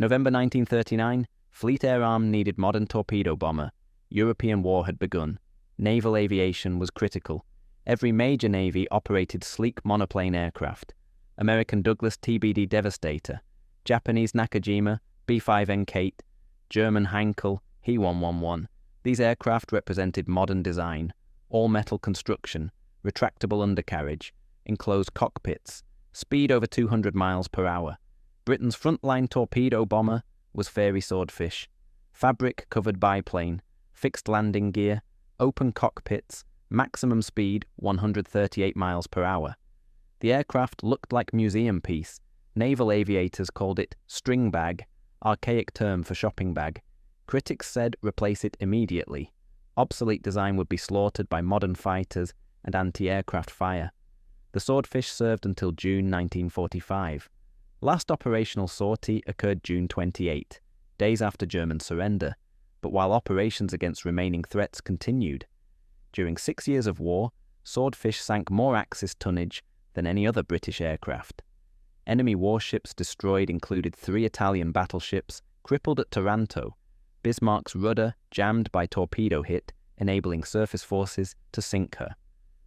November 1939, Fleet Air Arm needed modern torpedo bomber. European war had begun. Naval aviation was critical. Every major navy operated sleek monoplane aircraft. American Douglas TBD Devastator, Japanese Nakajima B-5N Kate, German Heinkel He-111. These aircraft represented modern design, all-metal construction, retractable undercarriage, enclosed cockpits, speed over 200 miles per hour. Britain's frontline torpedo bomber was Fairey Swordfish. Fabric-covered biplane, fixed landing gear, open cockpits, maximum speed 138 miles per hour. The aircraft looked like museum piece. Naval aviators called it Stringbag, archaic term for shopping bag. Critics said replace it immediately. Obsolete design would be slaughtered by modern fighters and anti-aircraft fire. The Swordfish served until June 1945. Last operational sortie occurred June 28, days after German surrender, but while operations against remaining threats continued. During 6 years of war, Swordfish sank more Axis tonnage than any other British aircraft. Enemy warships destroyed included 3 Italian battleships, Crippled at Taranto, Bismarck's rudder jammed by torpedo hit, enabling surface forces to sink her.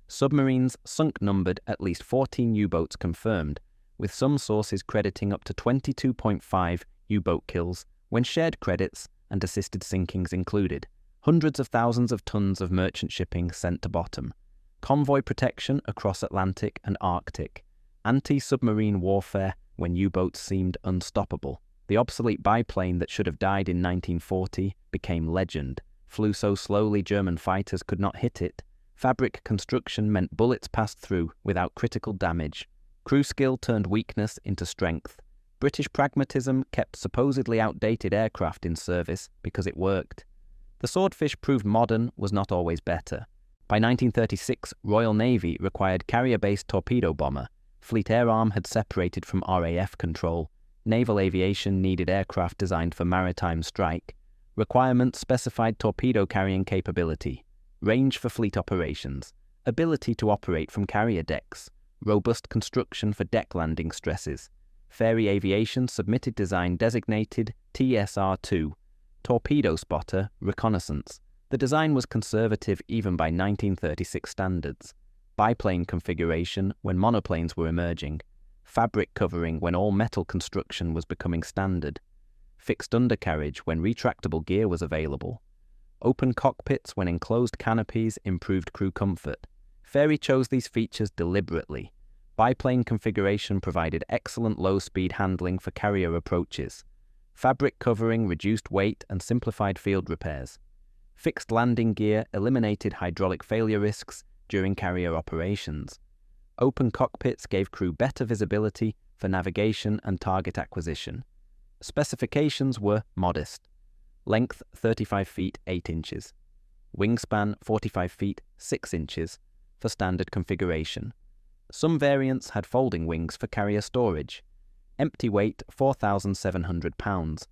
Submarines sunk numbered at least 14 U-boats confirmed, with some sources crediting up to 22.5 U-boat kills when shared credits and assisted sinkings included. Hundreds of thousands of tons of merchant shipping sent to bottom. Convoy protection across Atlantic and Arctic. Anti-submarine warfare when U-boats seemed unstoppable. The obsolete biplane that should have died in 1940 became legend. Flew so slowly German fighters could not hit it. Fabric construction meant bullets passed through without critical damage. Crew skill turned weakness into strength. British pragmatism kept supposedly outdated aircraft in service because it worked. The Swordfish proved modern was not always better. By 1936, Royal Navy required carrier-based torpedo bomber. Fleet Air Arm had separated from RAF control. Naval aviation needed aircraft designed for maritime strike. Requirements specified torpedo carrying capability, range for fleet operations, ability to operate from carrier decks, robust construction for deck landing stresses. Fairey Aviation submitted design designated TSR-2, torpedo spotter reconnaissance. The design was conservative even by 1936 standards. Biplane configuration when monoplanes were emerging. Fabric covering when all-metal construction was becoming standard. Fixed undercarriage when retractable gear was available. Open cockpits when enclosed canopies improved crew comfort. Fairey chose these features deliberately. Biplane configuration provided excellent low-speed handling for carrier approaches. Fabric covering reduced weight and simplified field repairs. Fixed landing gear eliminated hydraulic failure risks during carrier operations. Open cockpits gave crew better visibility for navigation and target acquisition. Specifications were modest. Length 35 feet 8 inches. Wingspan 45 feet 6 inches for standard configuration. Some variants had folding wings for carrier storage. Empty weight 4,700 pounds.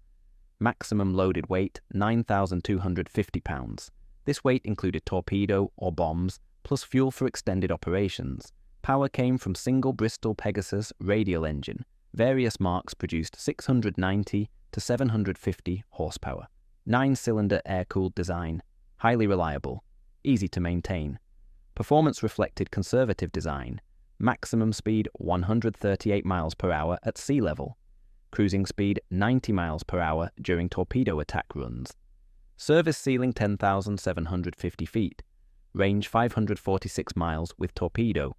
Maximum loaded weight 9,250 pounds. This weight included torpedo or bombs, plus fuel for extended operations. Power came from single Bristol Pegasus radial engine. Various marks produced 690 to 750 horsepower. 9-cylinder air-cooled design. Highly reliable. Easy to maintain. Performance reflected conservative design. Maximum speed 138 miles per hour at sea level. Cruising speed 90 miles per hour during torpedo attack runs. Service ceiling 10,750 feet. Range 546 miles with torpedo.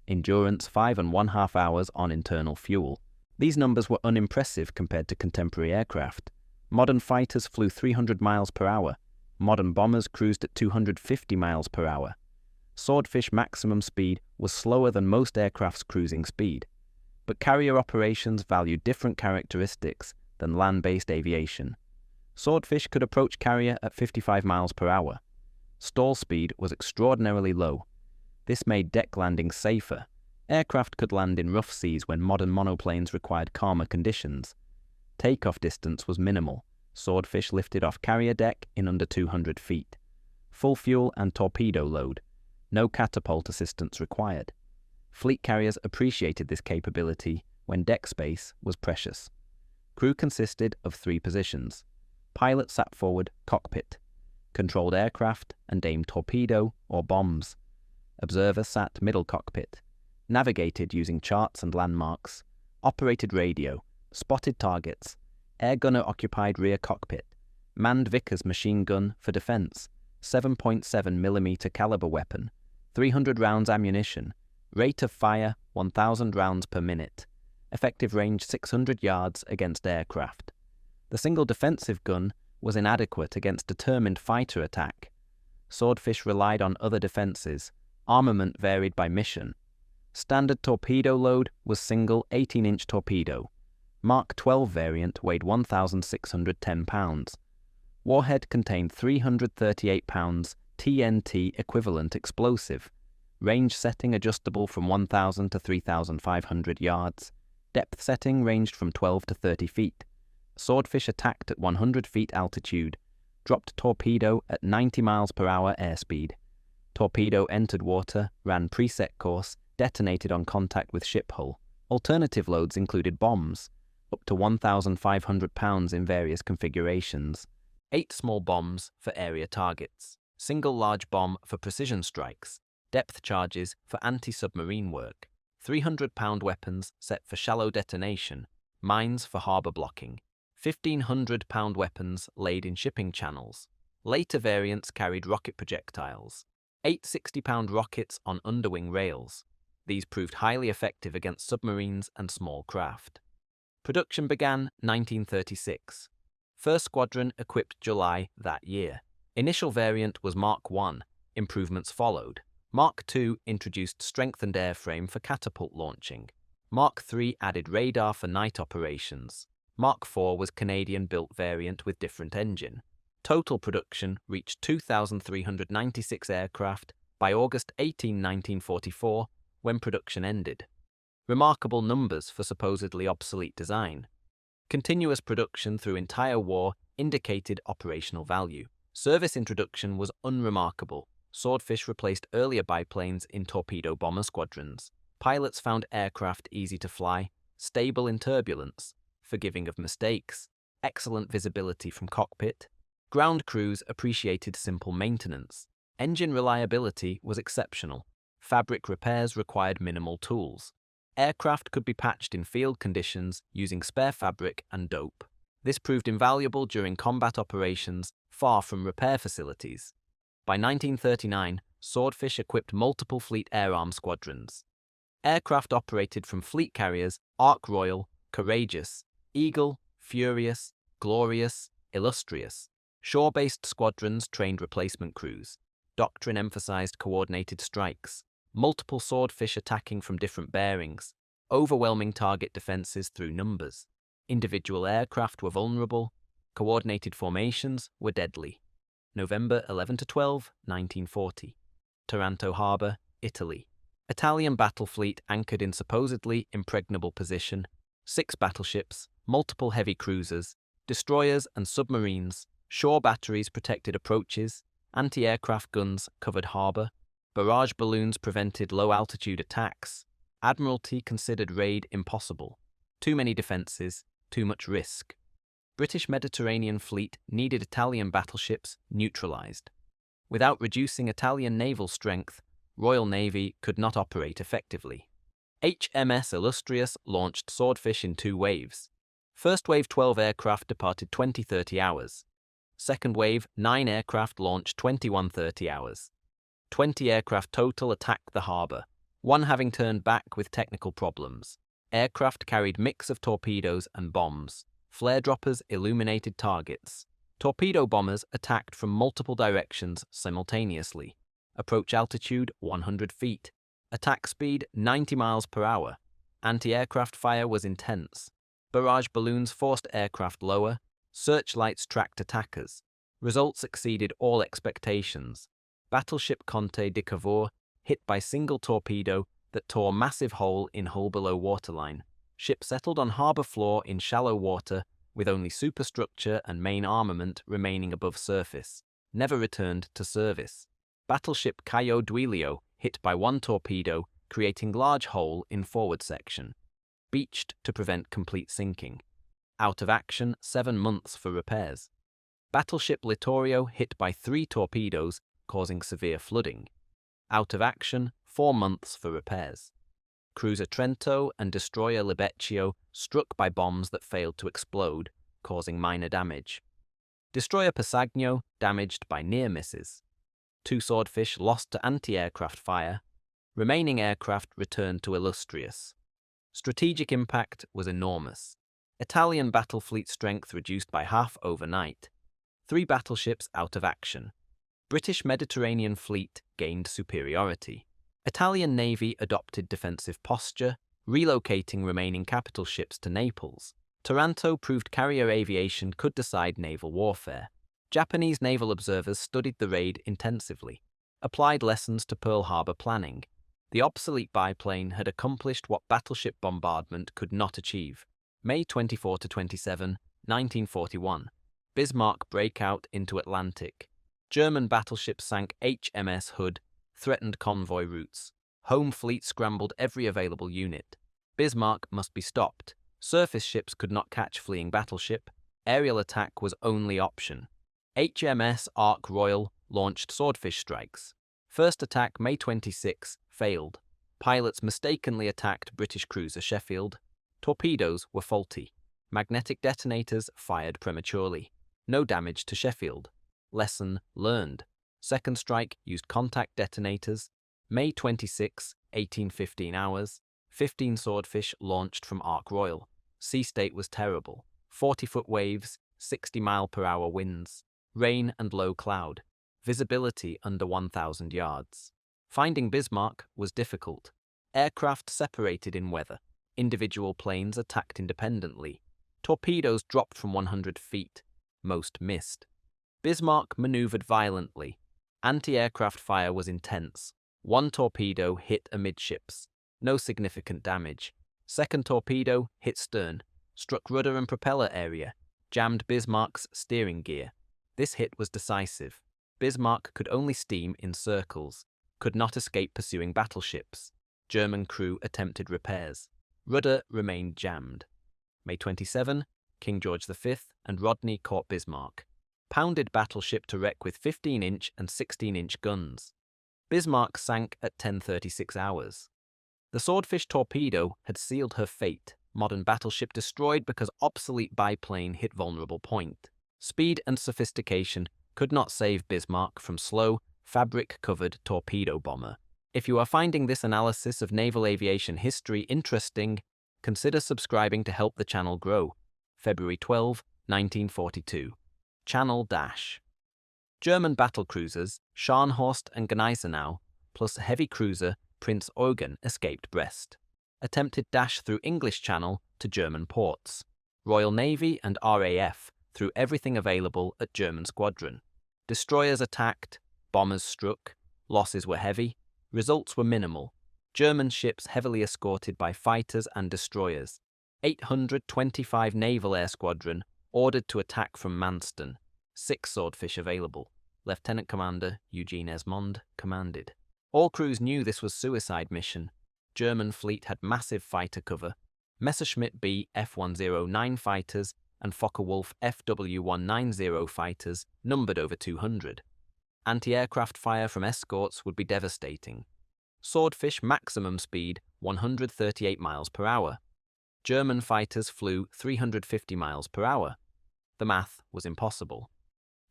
Endurance 5.5 hours on internal fuel. These numbers were unimpressive compared to contemporary aircraft. Modern fighters flew 300 miles per hour. Modern bombers cruised at 250 miles per hour. Swordfish maximum speed was slower than most aircraft's cruising speed. But carrier operations valued different characteristics than land-based aviation. Swordfish could approach carrier at 55 miles per hour. Stall speed was extraordinarily low. This made deck landings safer. Aircraft could land in rough seas when modern monoplanes required calmer conditions. Takeoff distance was minimal. Swordfish lifted off carrier deck in under 200 feet. Full fuel and torpedo load. No catapult assistance required. Fleet carriers appreciated this capability when deck space was precious. Crew consisted of 3 positions. Pilot sat forward, cockpit. Controlled aircraft and aimed torpedo or bombs. Observer sat middle cockpit. Navigated using charts and landmarks. Operated radio. Spotted targets. Air gunner occupied rear cockpit. Manned Vickers machine gun for defense. 7.7mm caliber weapon. 300 rounds ammunition. Rate of fire 1,000 rounds per minute. Effective range 600 yards against aircraft. The single defensive gun was inadequate against determined fighter attack. Swordfish relied on other defenses. Armament varied by mission. Standard torpedo load was single 18-inch torpedo. Mark 12 variant weighed 1,610 pounds. Warhead contained 338 pounds TNT equivalent explosive. Range setting adjustable from 1,000 to 3,500 yards. Depth setting ranged from 12 to 30 feet. Swordfish attacked at 100 feet altitude. Dropped torpedo at 90 miles per hour airspeed. Torpedo entered water, ran preset course, detonated on contact with ship hull. Alternative loads included bombs, up to 1,500 pounds in various configurations. 8 small bombs for area targets. Single large bomb for precision strikes. Depth charges for anti-submarine work. 300-pound weapons set for shallow detonation. Mines for harbour blocking. 1,500-pound weapons laid in shipping channels. Later variants carried rocket projectiles. 8 60-pound rockets on underwing rails. These proved highly effective against submarines and small craft. Production began 1936. First squadron equipped July that year. Initial variant was Mark I. Improvements followed. Mark II introduced strengthened airframe for catapult launching. Mark III added radar for night operations. Mark IV was Canadian-built variant with different engine. Total production reached 2,396 aircraft by August 18, 1944, when production ended. Remarkable numbers for supposedly obsolete design. Continuous production through entire war indicated operational value. Service introduction was unremarkable. Swordfish replaced earlier biplanes in torpedo bomber squadrons. Pilots found aircraft easy to fly, stable in turbulence, forgiving of mistakes, excellent visibility from cockpit. Ground crews appreciated simple maintenance. Engine reliability was exceptional. Fabric repairs required minimal tools. Aircraft could be patched in field conditions using spare fabric and dope. This proved invaluable during combat operations far from repair facilities. By 1939, Swordfish equipped multiple fleet air arm squadrons. Aircraft operated from fleet carriers Ark Royal, Courageous, Eagle, Furious, Glorious, Illustrious. Shore-based squadrons trained replacement crews. Doctrine emphasized coordinated strikes. Multiple Swordfish attacking from different bearings. Overwhelming target defenses through numbers. Individual aircraft were vulnerable. Coordinated formations were deadly. November 11 to 12, 1940. Taranto Harbour, Italy. Italian battle fleet anchored in supposedly impregnable position. 6 battleships, multiple heavy cruisers, destroyers and submarines. Shore batteries protected approaches. Anti-aircraft guns covered harbour. Barrage balloons prevented low-altitude attacks. Admiralty considered raid impossible. Too many defences, too much risk. British Mediterranean fleet needed Italian battleships neutralised. Without reducing Italian naval strength, Royal Navy could not operate effectively. HMS Illustrious launched Swordfish in 2 waves. First wave 12 aircraft departed 20-30 hours. Second wave 9 aircraft launched 21-30 hours. 20 aircraft total attacked the harbour, 1 having turned back with technical problems. Aircraft carried mix of torpedoes and bombs. Flare droppers illuminated targets. Torpedo bombers attacked from multiple directions simultaneously. Approach altitude 100 feet. Attack speed 90 miles per hour. Anti-aircraft fire was intense. Barrage balloons forced aircraft lower. Searchlights tracked attackers. Results exceeded all expectations. Battleship Conte de Cavour hit by single torpedo that tore massive hole in hull below waterline. Ship settled on harbour floor in shallow water with only superstructure and main armament remaining above surface. Never returned to service. Battleship Caio Duilio hit by 1 torpedo, creating large hole in forward section. Beached to prevent complete sinking. out of action 7 months for repairs. Battleship Littorio hit by 3 torpedoes, causing severe flooding. Out of action 4 months for repairs. Cruiser Trento and destroyer Libeccio struck by bombs that failed to explode, causing minor damage. Destroyer Passagno damaged by near misses. 2 Swordfish lost to anti-aircraft fire. Remaining aircraft returned to Illustrious. Strategic impact was enormous. Italian battle fleet strength reduced by half overnight. 3 battleships out of action. British Mediterranean fleet gained superiority. Italian Navy adopted defensive posture, relocating remaining capital ships to Naples. Taranto proved carrier aviation could decide naval warfare. Japanese naval observers studied the raid intensively, applied lessons to Pearl Harbor planning. The obsolete biplane had accomplished what battleship bombardment could not achieve. May 24–27, 1941. Bismarck breakout into Atlantic. German battleship sank HMS Hood, threatened convoy routes. Home fleet scrambled every available unit. Bismarck must be stopped. Surface ships could not catch fleeing battleship. Aerial attack was only option. HMS Ark Royal launched swordfish strikes. First attack May 26 failed. Pilots mistakenly attacked British cruiser Sheffield. Torpedoes were faulty. Magnetic detonators fired prematurely. No damage to Sheffield. Lesson learned. Second strike used contact detonators. May 26, 1815 hours. 15 swordfish launched from Ark Royal. Sea state was terrible. 40-foot waves, 60-mile-per-hour winds. Rain and low cloud. Visibility under 1,000 yards. Finding Bismarck was difficult. Aircraft separated in weather. Individual planes attacked independently. Torpedoes dropped from 100 feet. Most missed. Bismarck maneuvered violently. Anti-aircraft fire was intense. 1 torpedo hit amidships. No significant damage. Second torpedo hit stern. Struck rudder and propeller area. Jammed Bismarck's steering gear. This hit was decisive. Bismarck could only steam in circles. Could not escape pursuing battleships. German crew attempted repairs. Rudder remained jammed. May 27, King George V and Rodney caught Bismarck. Pounded battleship to wreck with 15-inch and 16-inch guns. Bismarck sank at 10:36 hours. The Swordfish torpedo had sealed her fate. Modern battleship destroyed because obsolete biplane hit vulnerable point. Speed and sophistication could not save Bismarck from slow, fabric-covered torpedo bomber. If you are finding this analysis of naval aviation history interesting, consider subscribing to help the channel grow. February 12, 1942. Channel Dash. German battlecruisers Scharnhorst and Gneisenau, plus heavy cruiser Prinz Eugen escaped Brest. Attempted dash through English Channel to German ports. Royal Navy and RAF threw everything available at German squadron. Destroyers attacked, bombers struck, losses were heavy, results were minimal. German ships heavily escorted by fighters and destroyers. 825 Naval Air Squadron ordered to attack from Manston. 6 swordfish available. Lieutenant Commander Eugene Esmond commanded. All crews knew this was suicide mission. German fleet had massive fighter cover. Messerschmitt B F-109 fighters and Focke-Wulf FW-190 fighters numbered over 200. Anti-aircraft fire from escorts would be devastating. Swordfish maximum speed 138 miles per hour. German fighters flew 350 miles per hour. The math was impossible.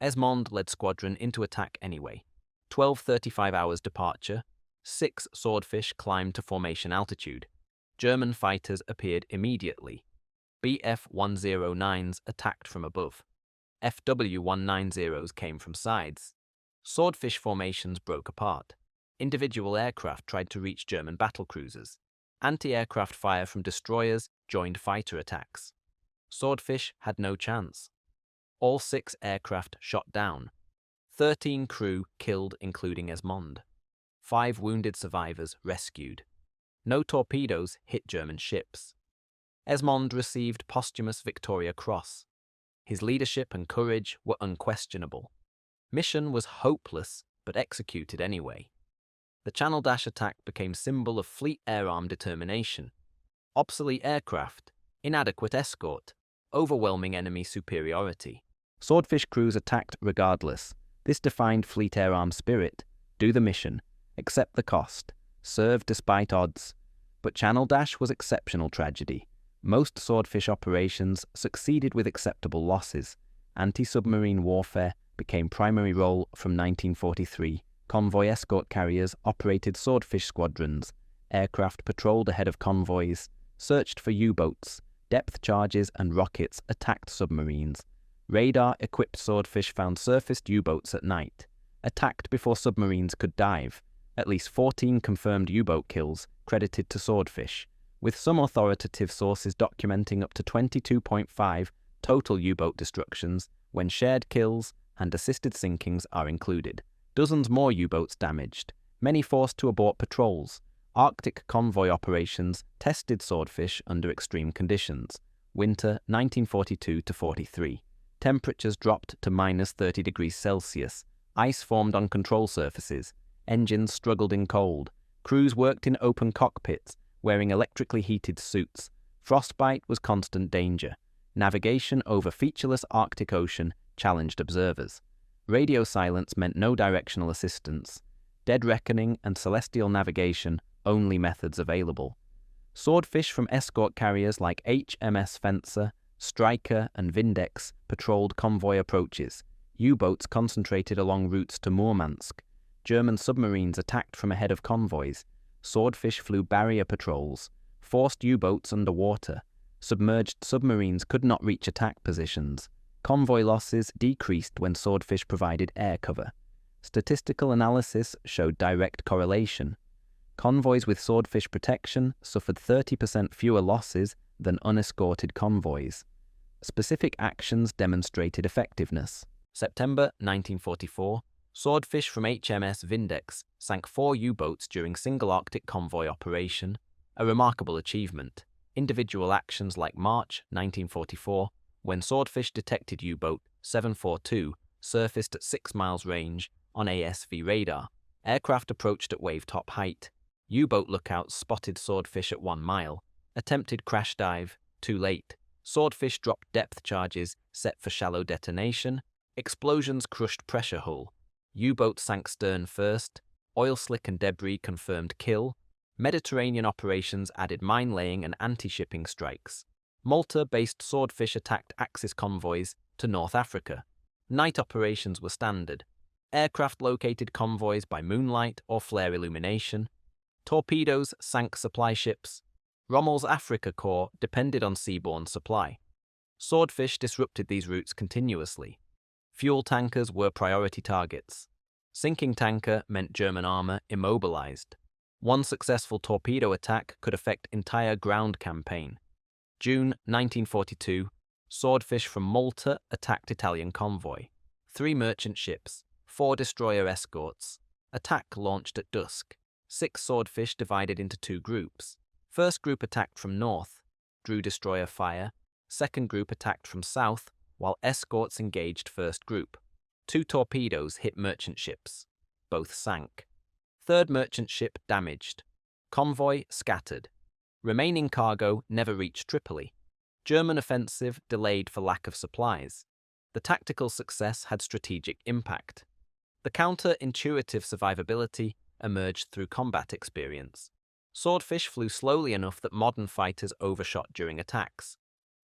Esmond led squadron into attack anyway. 12:35 hours departure. 6 swordfish climbed to formation altitude. German fighters appeared immediately. BF-109s attacked from above. FW-190s came from sides. Swordfish formations broke apart. Individual aircraft tried to reach German battlecruisers. Anti-aircraft fire from destroyers joined fighter attacks. Swordfish had no chance. All 6 aircraft shot down. 13 crew killed, including Esmond. 5 wounded survivors rescued. No torpedoes hit German ships. Esmond received posthumous Victoria Cross. His leadership and courage were unquestionable. Mission was hopeless, but executed anyway. The Channel Dash attack became symbol of fleet air arm determination. Obsolete aircraft, inadequate escort, overwhelming enemy superiority. Swordfish crews attacked regardless. This defined Fleet Air Arm spirit: do the mission, accept the cost, serve despite odds. But Channel Dash was exceptional tragedy. Most swordfish operations succeeded with acceptable losses. Anti-submarine warfare became primary role from 1943. Convoy escort carriers operated swordfish squadrons. Aircraft patrolled ahead of convoys, searched for U-boats. Depth charges and rockets attacked submarines. Radar-equipped swordfish found surfaced U-boats at night, attacked before submarines could dive. At least 14 confirmed U-boat kills credited to swordfish, with some authoritative sources documenting up to 22.5 total U-boat destructions when shared kills and assisted sinkings are included. Dozens more U-boats damaged, many forced to abort patrols. Arctic convoy operations tested swordfish under extreme conditions. Winter 1942-43. Temperatures dropped to minus 30 degrees Celsius. Ice formed on control surfaces. Engines struggled in cold. Crews worked in open cockpits, wearing electrically heated suits. Frostbite was constant danger. Navigation over featureless Arctic Ocean challenged observers. Radio silence meant no directional assistance. Dead reckoning and celestial navigation only methods available. Swordfish from escort carriers like HMS Fencer, Striker, and Vindex patrolled convoy approaches. U-boats concentrated along routes to Murmansk. German submarines attacked from ahead of convoys. Swordfish flew barrier patrols, forced U-boats underwater. Submerged submarines could not reach attack positions. Convoy losses decreased when Swordfish provided air cover. Statistical analysis showed direct correlation. Convoys with Swordfish protection suffered 30% fewer losses than unescorted convoys. Specific actions demonstrated effectiveness. September 1944, Swordfish from HMS Vindex sank 4 U-boats during single Arctic convoy operation, a remarkable achievement. Individual actions like March 1944, when Swordfish detected U-boat 742 surfaced at 6 miles range on ASV radar. Aircraft approached at wave-top height. U-boat lookouts spotted Swordfish at 1 mile. Attempted crash dive, too late. Swordfish dropped depth charges set for shallow detonation. Explosions crushed pressure hull. U-boat sank stern first. Oil slick and debris confirmed kill. Mediterranean operations added mine-laying and anti-shipping strikes. Malta-based Swordfish attacked Axis convoys to North Africa. Night operations were standard. Aircraft located convoys by moonlight or flare illumination. Torpedoes sank supply ships. Rommel's Africa Corps depended on seaborne supply. Swordfish disrupted these routes continuously. Fuel tankers were priority targets. Sinking tanker meant German armor immobilized. One successful torpedo attack could affect entire ground campaign. June 1942, Swordfish from Malta attacked Italian convoy. 3 merchant ships, 4 destroyer escorts. Attack launched at dusk. 6 Swordfish divided into 2 groups. First group attacked from north, drew destroyer fire. Second group attacked from south, while escorts engaged first group. 2 torpedoes hit merchant ships. Both sank. Third merchant ship damaged. Convoy scattered. Remaining cargo never reached Tripoli. German offensive delayed for lack of supplies. The tactical success had strategic impact. The counter-intuitive survivability emerged through combat experience. Swordfish flew slowly enough that modern fighters overshot during attacks.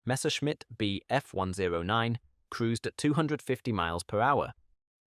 Messerschmitt Bf-109 cruised at 250 miles per hour.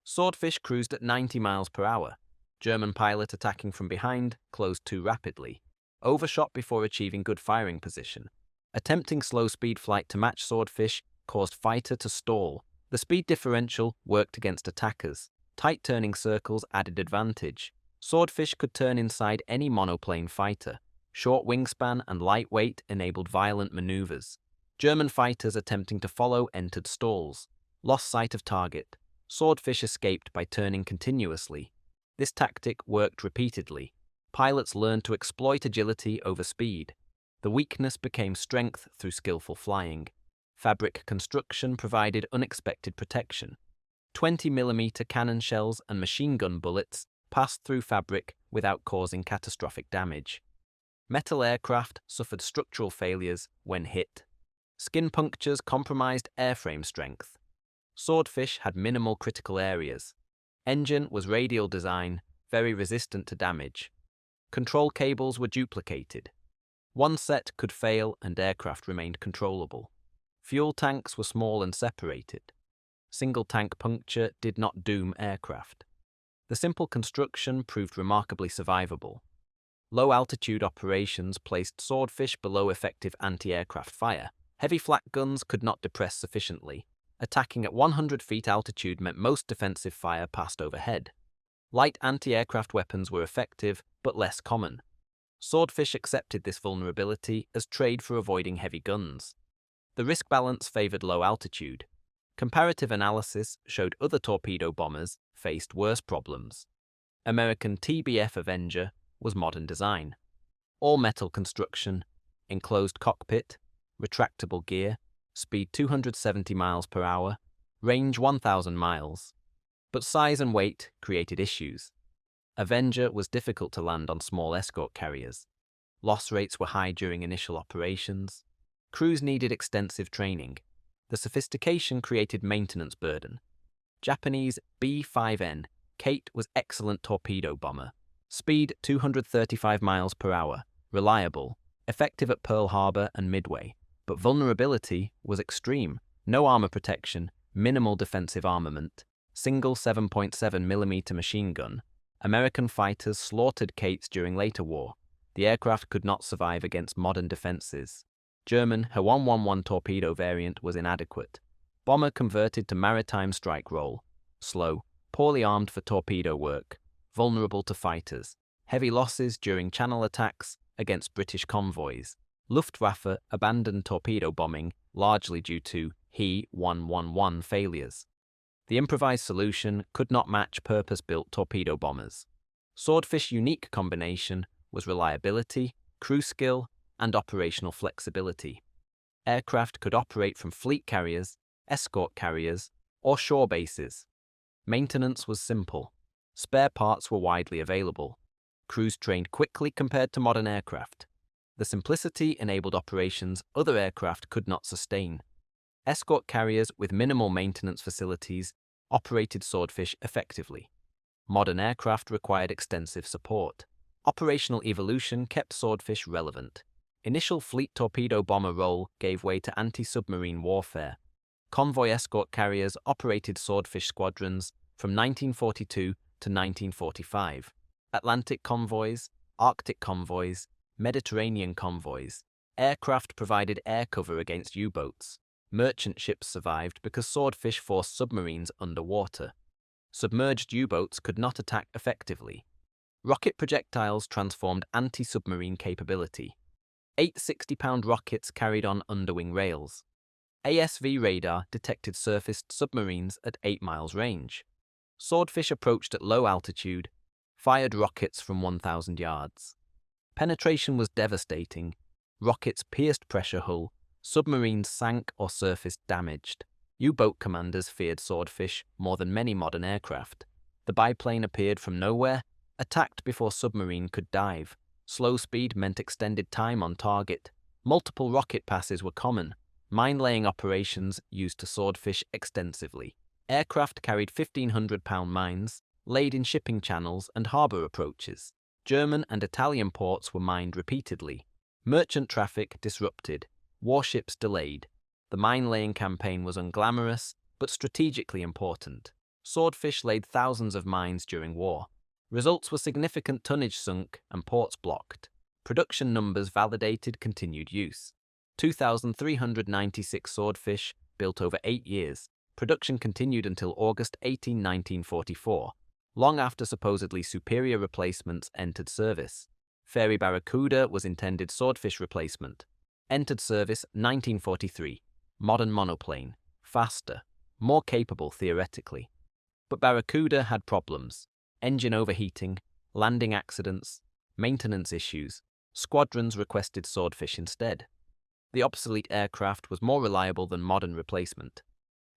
Swordfish cruised at 90 miles per hour. German pilot attacking from behind closed too rapidly. Overshot before achieving good firing position. Attempting slow-speed flight to match Swordfish caused fighter to stall. The speed differential worked against attackers. Tight turning circles added advantage. Swordfish could turn inside any monoplane fighter. Short wingspan and light weight enabled violent maneuvers. German fighters attempting to follow entered stalls. Lost sight of target. Swordfish escaped by turning continuously. This tactic worked repeatedly. Pilots learned to exploit agility over speed. The weakness became strength through skillful flying. Fabric construction provided unexpected protection. 20mm cannon shells and machine gun bullets passed through fabric without causing catastrophic damage. Metal aircraft suffered structural failures when hit. Skin punctures compromised airframe strength. Swordfish had minimal critical areas. Engine was radial design, very resistant to damage. Control cables were duplicated. One set could fail and aircraft remained controllable. Fuel tanks were small and separated. Single tank puncture did not doom aircraft. The simple construction proved remarkably survivable. Low-altitude operations placed Swordfish below effective anti-aircraft fire. Heavy flak guns could not depress sufficiently. Attacking at 100 feet altitude meant most defensive fire passed overhead. Light anti-aircraft weapons were effective, but less common. Swordfish accepted this vulnerability as trade for avoiding heavy guns. The risk balance favored low altitude. Comparative analysis showed other torpedo bombers faced worse problems. American TBF Avenger was modern design. All-metal construction, enclosed cockpit, retractable gear, speed 270 miles per hour, range 1,000 miles. But size and weight created issues. Avenger was difficult to land on small escort carriers. Loss rates were high during initial operations. Crews needed extensive training. The sophistication created maintenance burden. Japanese B-5N Kate was excellent torpedo bomber. Speed 235 miles per hour, reliable, effective at Pearl Harbor and Midway. But vulnerability was extreme. No armor protection, minimal defensive armament, single 7.7mm machine gun. American fighters slaughtered Kates during later war. The aircraft could not survive against modern defenses. German H-111 torpedo variant was inadequate. Bomber converted to maritime strike role. Slow, poorly armed for torpedo work. Vulnerable to fighters. Heavy losses during channel attacks against British convoys. Luftwaffe abandoned torpedo bombing, largely due to He-111 failures. The improvised solution could not match purpose-built torpedo bombers. Swordfish's unique combination was reliability, crew skill, and operational flexibility. Aircraft could operate from fleet carriers, escort carriers, or shore bases. Maintenance was simple. Spare parts were widely available. Crews trained quickly compared to modern aircraft. The simplicity enabled operations other aircraft could not sustain. Escort carriers with minimal maintenance facilities operated Swordfish effectively. Modern aircraft required extensive support. Operational evolution kept Swordfish relevant. Initial fleet torpedo bomber role gave way to anti-submarine warfare. Convoy escort carriers operated Swordfish squadrons from 1942 to 1945. Atlantic convoys, Arctic convoys, Mediterranean convoys. Aircraft provided air cover against U-boats. Merchant ships survived because Swordfish forced submarines underwater. Submerged U-boats could not attack effectively. Rocket projectiles transformed anti-submarine capability. 8 60-pound rockets carried on underwing rails. ASV radar detected surfaced submarines at 8 miles range. Swordfish approached at low altitude, fired rockets from 1,000 yards. Penetration was devastating. Rockets pierced pressure hull, submarines sank or surfaced damaged. U-boat commanders feared Swordfish more than many modern aircraft. The biplane appeared from nowhere, attacked before submarine could dive. Slow speed meant extended time on target. Multiple rocket passes were common. Mine-laying operations used to Swordfish extensively. Aircraft carried 1,500-pound mines, laid in shipping channels and harbour approaches. German and Italian ports were mined repeatedly. Merchant traffic disrupted. Warships delayed. The mine-laying campaign was unglamorous, but strategically important. Swordfish laid thousands of mines during war. Results were significant tonnage sunk and ports blocked. Production numbers validated continued use. 2,396 Swordfish built over 8 years. Production continued until August 18, 1944, long after supposedly superior replacements entered service. Fairey Barracuda was intended Swordfish replacement. Entered service 1943. Modern monoplane. Faster. More capable theoretically. But Barracuda had problems. Engine overheating, landing accidents, maintenance issues. Squadrons requested Swordfish instead. The obsolete aircraft was more reliable than modern replacement.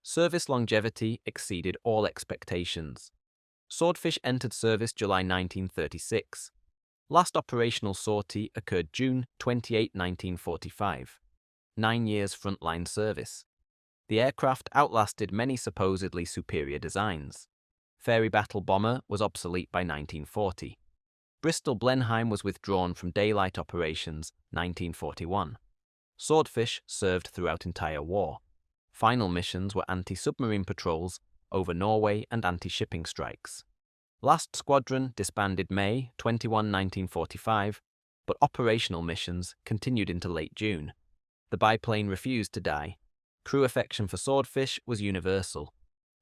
Service longevity exceeded all expectations. Swordfish entered service July 1936. Last operational sortie occurred June 28, 1945. 9 years frontline service. The aircraft outlasted many supposedly superior designs. Fairey battle bomber was obsolete by 1940. Bristol Blenheim was withdrawn from daylight operations 1941. Swordfish served throughout entire war. Final missions were anti-submarine patrols over Norway and anti-shipping strikes. Last squadron disbanded May 21, 1945, but operational missions continued into late June. The biplane refused to die. Crew affection for Swordfish was universal.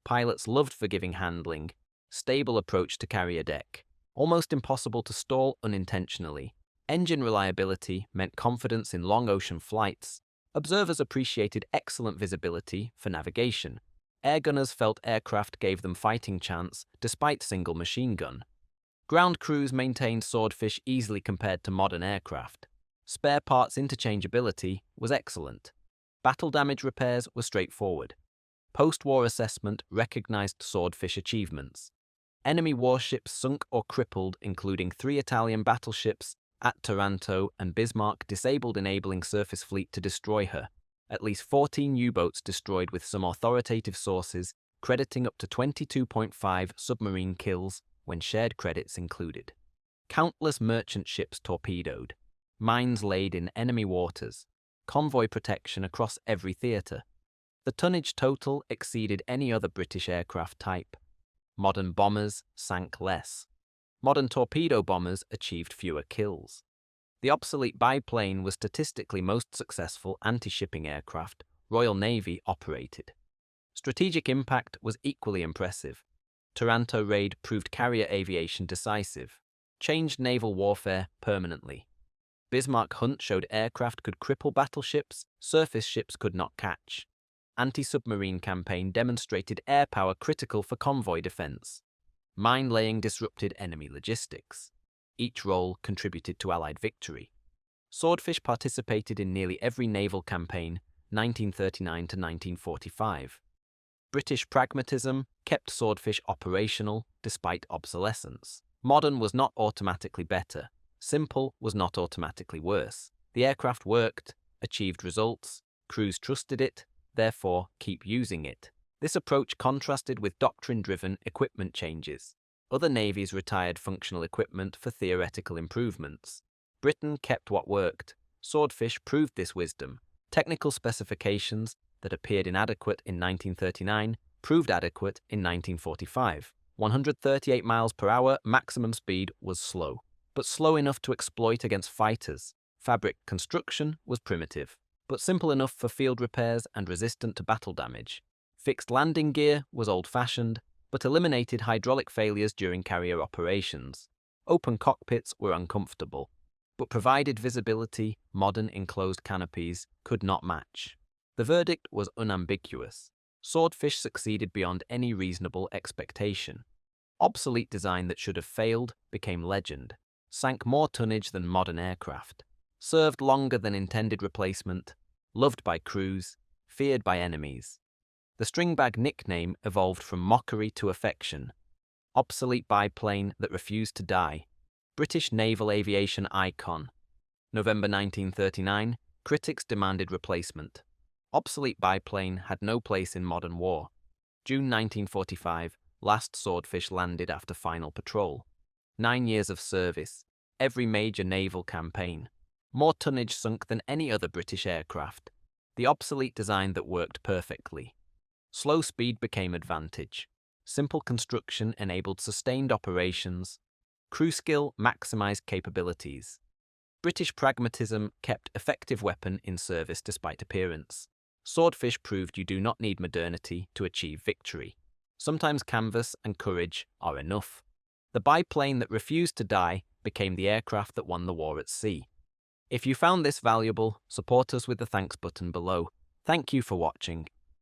Pilots loved forgiving handling, stable approach to carrier deck, almost impossible to stall unintentionally. Engine reliability meant confidence in long ocean flights. Observers appreciated excellent visibility for navigation. Airgunners felt aircraft gave them fighting chance despite single machine gun. Ground crews maintained Swordfish easily compared to modern aircraft. Spare parts interchangeability was excellent. Battle damage repairs were straightforward. Post-war assessment recognized Swordfish achievements. Enemy warships sunk or crippled, including 3 Italian battleships at Taranto and Bismarck, disabled, enabling surface fleet to destroy her. At least 14 U-boats destroyed, with some authoritative sources crediting up to 22.5 submarine kills when shared credits included. Countless merchant ships torpedoed. Mines laid in enemy waters. Convoy protection across every theatre. The tonnage total exceeded any other British aircraft type. Modern bombers sank less. Modern torpedo bombers achieved fewer kills. The obsolete biplane was statistically most successful anti-shipping aircraft Royal Navy operated. Strategic impact was equally impressive. Taranto raid proved carrier aviation decisive, changed naval warfare permanently. Bismarck hunt showed aircraft could cripple battleships surface ships could not catch. Anti-submarine campaign demonstrated air power critical for convoy defense. Mine-laying disrupted enemy logistics. Each role contributed to Allied victory. Swordfish participated in nearly every naval campaign, 1939 to 1945. British pragmatism kept Swordfish operational despite obsolescence. Modern was not automatically better. Simple was not automatically worse. The aircraft worked, achieved results, crews trusted it, therefore keep using it. This approach contrasted with doctrine-driven equipment changes. Other navies retired functional equipment for theoretical improvements. Britain kept what worked. Swordfish proved this wisdom. Technical specifications that appeared inadequate in 1939 proved adequate in 1945. 138 miles per hour maximum speed was slow, but slow enough to exploit against fighters. Fabric construction was primitive, but simple enough for field repairs and resistant to battle damage. Fixed landing gear was old-fashioned, but eliminated hydraulic failures during carrier operations. Open cockpits were uncomfortable, but provided visibility modern enclosed canopies could not match. The verdict was unambiguous. Swordfish succeeded beyond any reasonable expectation. Obsolete design that should have failed became legend. Sank more tonnage than modern aircraft. Served longer than intended replacement. Loved by crews. Feared by enemies. The Stringbag nickname evolved from mockery to affection. Obsolete biplane that refused to die. British naval aviation icon. November 1939, critics demanded replacement. Obsolete biplane had no place in modern war. June 1945, last Swordfish landed after final patrol. 9 years of service, every major naval campaign. More tonnage sunk than any other British aircraft. The obsolete design that worked perfectly. Slow speed became advantage. Simple construction enabled sustained operations. Crew skill maximized capabilities. British pragmatism kept effective weapon in service despite appearance. Swordfish proved you do not need modernity to achieve victory. Sometimes canvas and courage are enough. The biplane that refused to die became the aircraft that won the war at sea. If you found this valuable, support us with the thanks button below. Thank you for watching.